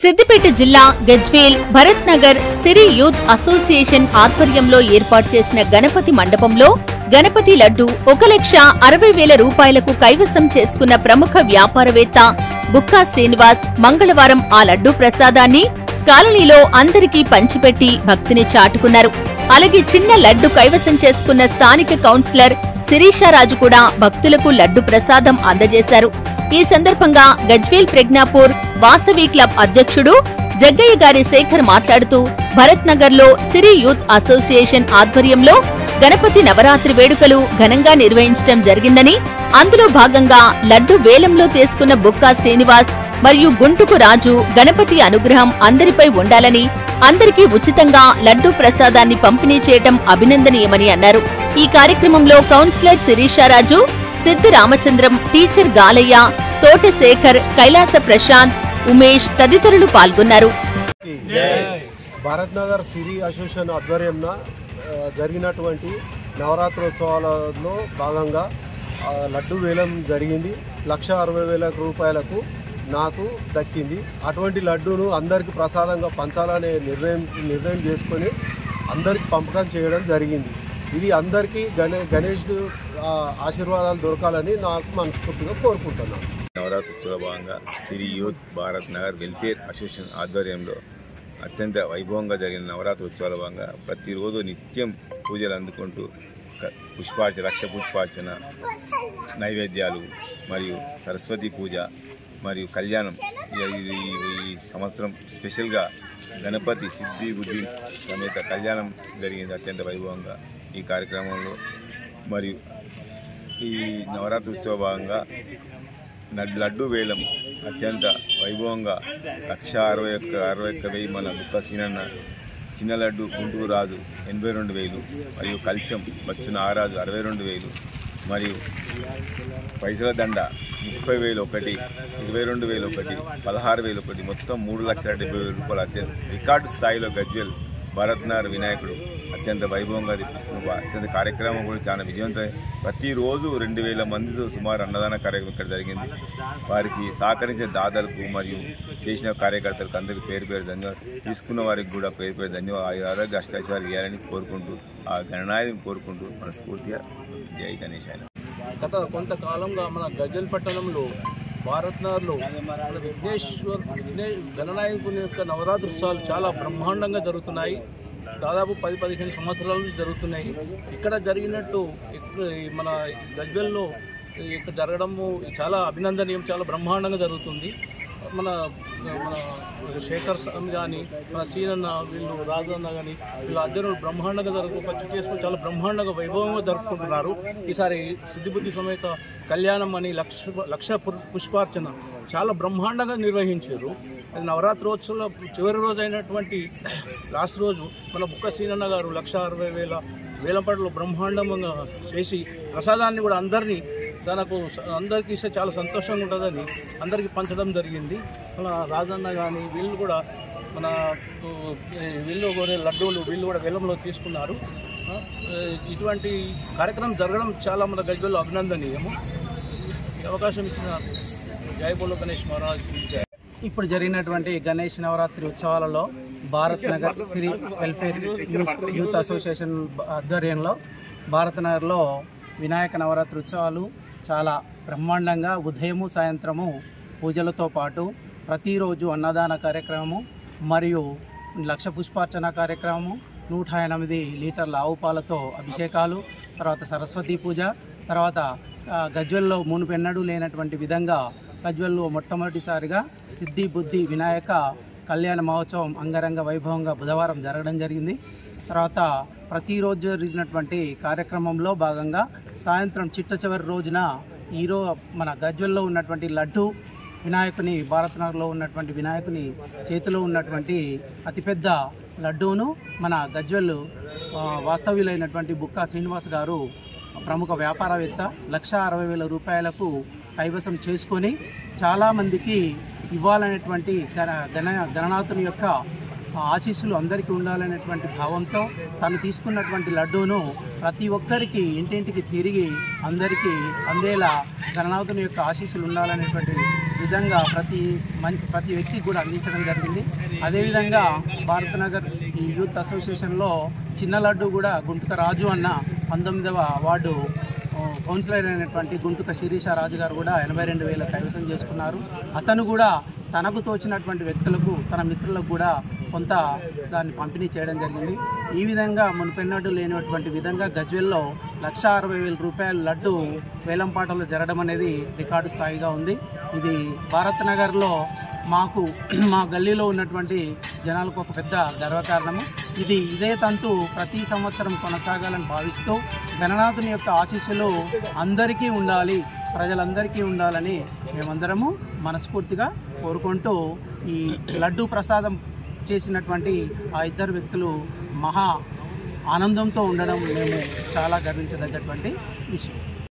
సిద్దిపేట జిల్లా గజ్వేల్ భరత్ నగర్ సిరి youth association ఆధ్వర్యంలో ఏర్పాటు చేసిన గణపతి మండపంలో గణపతి లడ్డు 1,60,000 రూపాయలకు కైవసం చేసుకున్న ప్రముఖ వ్యాపారవేత్త బుక్కా శ్రీనివాస్ మంగళవారం ఆ లడ్డు ప్రసాదాన్ని కాలనీలో అందరికీ పంచిపెట్టి భక్తిని చాటుకున్నారు. అలాగే చిన్న లడ్డు కైవసం చేసుకున్న స్థానిక కౌన్సిలర్ శిరీషారాజు కూడా భక్తులకు లడ్డు ప్రసాదం అందజేశారు. ఈ సందర్భంగా గజ్వేల్ ప్రజ్ఞాపూర్ వాసవి క్లబ్ అధ్యక్షుడు జగ్గయ్య గారి శేఖర్ మాట్లాడుతూ భరత్ నగర్ లో సిరి యూత్ అసోసియేషన్ ఆధ్వర్యంలో గణపతి నవరాత్రి వేడుకలు ఘనంగా నిర్వహించడం జరిగిందని, అందులో భాగంగా లడ్డు వేలంలో తీసుకున్న బుక్కా శ్రీనివాస్ మరియు గుంటుకు రాజు గణపతి అనుగ్రహం అందరిపై ఉండాలని, అందరికీ ఉచితంగా లడ్డు ప్రసాదాన్ని పంపిణీ చేయడం అభినందనీయమని అన్నారు. ఈ కార్యక్రమంలో కౌన్సిలర్ శిరీషారాజు, సిద్ధి రామచంద్రం, టీచర్ గాలయ్య, తోట శేఖర్, కైలాస ప్రశాంత్, ఉమేష్ తదితరులు పాల్గొన్నారు. భారత్ నగర్ సిరి అసోసియేషన్ ఆధ్వర్యంలో జరిగినటువంటి నవరాత్రోత్సవాలలో భాగంగా లడ్డు వేలం జరిగింది. 1,60,000 రూపాయలకు నాకు దక్కింది. అటువంటి లడ్డూను అందరికీ ప్రసాదంగా పంచాలనే నిర్ణయం చేసుకొని అందరికి పంపకం చేయడం జరిగింది. ఇది అందరికీ గణేష్ ఆశీర్వాదాలు దొరకాలని నాకు మనస్ఫూర్తిగా కోరుకుంటున్నాను. నవరాత్రుల భాగంగా Siri youth Bharat Nagar welfare association ఆధ్వర్యంలో అత్యంత వైభవంగా జరిగిన నవరాత్రి ఉత్సవాల భాగంగా ప్రతిరోజు నిత్యం పూజలు అందుకుంటూ లక్ష పుష్పార్చన, నైవేద్యాలు మరియు సరస్వతి పూజ మరియు కళ్యాణం. ఈ సంవత్సరం స్పెషల్గా గణపతి సిద్ధి బుద్ధి సమేత కళ్యాణం జరిగింది అత్యంత వైభవంగా. ఈ కార్యక్రమంలో మరియు ఈ నవరాత్రి ఉత్సవ భాగంగా లడ్డు వేలం అత్యంత వైభవంగా 1,60,000 మన బుక్కా సీనన్న, చిన్న లడ్డు గుంటూరు రాజు 82,000 మరియు కల్షం బచ్చున ఆరాజు 62,000 మరియు పైసల దండ 30,000 ఒకటి, 22,000 ఒకటి, 16,000 ఒకటి, మొత్తం 3,70,000 రూపాయలు అత్యంత రికార్డు స్థాయిలో గజ్వేల్ భరత్ నగర్ వినాయకుడు అత్యంత వైభవంగా తెప్పించుకున్న అత్యంత కార్యక్రమం కూడా చాలా విజయవంతమై ప్రతిరోజు 2,000 మందితో సుమారు అన్నదాన కార్యక్రమం ఇక్కడ జరిగింది. వారికి సహకరించిన దాతలకు మరియు చేసిన కార్యకర్తలకు అందరికీ పేరు పేరు ధన్యవాదాలు, తీసుకున్న వారికి కూడా పేరు పేరు ధన్యవాదాలు, ఆరోగ్య అష్టాచారాలు ఇవ్వాలని కోరుకుంటూ ఆ గణనాయకుని కోరుకుంటూ మనస్ఫూర్తిగా జై గణేష్. గత కొంతకాలంగా మన గజ్వేల్ పట్టణంలో భారత్ నగర్లో గణనాయకుని యొక్క నవరాత్రి ఉత్సవాలు చాలా బ్రహ్మాండంగా జరుగుతున్నాయి. దాదాపు 10-15 సంవత్సరాల నుంచి జరుగుతున్నాయి. ఇక్కడ జరిగినట్టు మన గజ్వేల్లో ఇక్కడ జరగడము చాలా అభినందనీయం, చాలా బ్రహ్మాండంగా జరుగుతుంది. మన శేఖర్ కానీ, మన సీనన్న, వీళ్ళు రాజన్న కానీ వీళ్ళ అధ్యయనం బ్రహ్మాండంగా చేసుకుని చాలా బ్రహ్మాండంగా వైభవంగా జరుపుకుంటున్నారు. ఈసారి సిద్ధిబుద్ధి సమేత కళ్యాణం అని లక్ష పుష్పార్చన చాలా బ్రహ్మాండంగా నిర్వహించారు. అది నవరాత్రోత్సవంలో చివరి రోజు అయినటువంటి లాస్ట్ రోజు మన బుక్కా సీనన్న గారు 1,60,000 వేలంపాటలో బ్రహ్మాండంగా చేసి ప్రసాదాన్ని కూడా అందరికీ ఇస్తే చాలా సంతోషంగా ఉంటుందని అందరికీ పంచడం జరిగింది. మన రాజన్న కానీ వీళ్ళు కూడా లడ్డూలు వీళ్ళు కూడా వేలంలో తీసుకున్నారు. ఇటువంటి కార్యక్రమం జరగడం చాలా మన గజ్వేల్లో అభినందనీయము. అవకాశం ఇచ్చిన జై బోలో గణేష్ మహారాజ్. ఇప్పుడు జరిగినటువంటి గణేష్ నవరాత్రి ఉత్సవాలలో భారత్ నగర్ సిరి వెల్ఫేర్ యూత్ అసోసియేషన్ ఆధ్వర్యంలో భారత్ నగర్లో వినాయక నవరాత్రి ఉత్సవాలు చాలా బ్రహ్మాండంగా ఉదయము సాయంత్రము పూజలతో పాటు ప్రతిరోజు అన్నదాన కార్యక్రమము మరియు 1,00,000 పుష్పార్చన కార్యక్రమము, 108 లీటర్ల ఆవు పాలతో అభిషేకాలు, తర్వాత సరస్వతి పూజ, తర్వాత గజ్వేల్లో మునుపెన్నడూ లేనటువంటి విధంగా గజ్వేల్లో మొట్టమొదటిసారిగా సిద్ధి బుద్ధి వినాయక కళ్యాణ మహోత్సవం అంగరంగ వైభవంగా బుధవారం జరగడం జరిగింది. తర్వాత ప్రతిరోజు జరిగినటువంటి కార్యక్రమంలో భాగంగా సాయంత్రం చిట్ట చివరి రోజున మన గజ్వేల్లో ఉన్నటువంటి లడ్డు వినాయకుని, భారత్ నగర్లో ఉన్నటువంటి వినాయకుని చేతిలో ఉన్నటువంటి అతిపెద్ద లడ్డూను మన గజ్వేల్ వాస్తవ్యులైనటువంటి బుక్కా శ్రీనివాస్ గారు, ప్రముఖ వ్యాపారవేత్త, 1,60,000 రూపాయలకు కైవసం చేసుకొని చాలామందికి ఇవ్వాలనేటువంటి గణనాథుని యొక్క ఆశీస్సులు అందరికీ ఉండాలనేటువంటి భావంతో తను తీసుకున్నటువంటి లడ్డూను ప్రతి ఒక్కరికి ఇంటింటికి తిరిగి అందరికీ అందేలా గణనాథుని యొక్క ఆశీస్సులు ఉండాలనేటువంటి విధంగా ప్రతి వ్యక్తికి కూడా అందించడం జరిగింది. అదేవిధంగా భారత్ నగర్ ఈ యూత్ అసోసియేషన్లో చిన్న లడ్డు కూడా గుంటుక రాజు అన్న 19వ వార్డు కౌన్సిలర్ అయినటువంటి గుంటుక శిరీష రాజు గారు కూడా 82,000 కైవసం చేసుకున్నారు. అతను కూడా తనకు తోచినటువంటి వ్యక్తులకు, తన మిత్రులకు కూడా కొంత దాన్ని పంపిణీ చేయడం జరిగింది. ఈ విధంగా మునుపెన్నడూ లేనటువంటి విధంగా గజ్వేల్లో 1,60,000 రూపాయల లడ్డు వేలంపాటలో జరగడం అనేది రికార్డు స్థాయిగా ఉంది. ఇది భారత్ నగర్లో మా గల్లీలో ఉన్నటువంటి జనాలకు ఒక పెద్ద గర్వకారణము. ఇదే తంతు ప్రతి సంవత్సరం కొనసాగాలని భావిస్తూ గణనాథుని యొక్క ఆశీస్సులు అందరికీ ఉండాలి, ప్రజలందరికీ ఉండాలని మేమందరము మనస్ఫూర్తిగా కోరుకుంటూ ఈ లడ్డు ప్రసాదం చేసినటువంటి ఆ ఇద్దరు వ్యక్తులు మహా ఆనందంతో ఉండడం మేము చాలా గర్వించదగ్గటువంటి విషయం.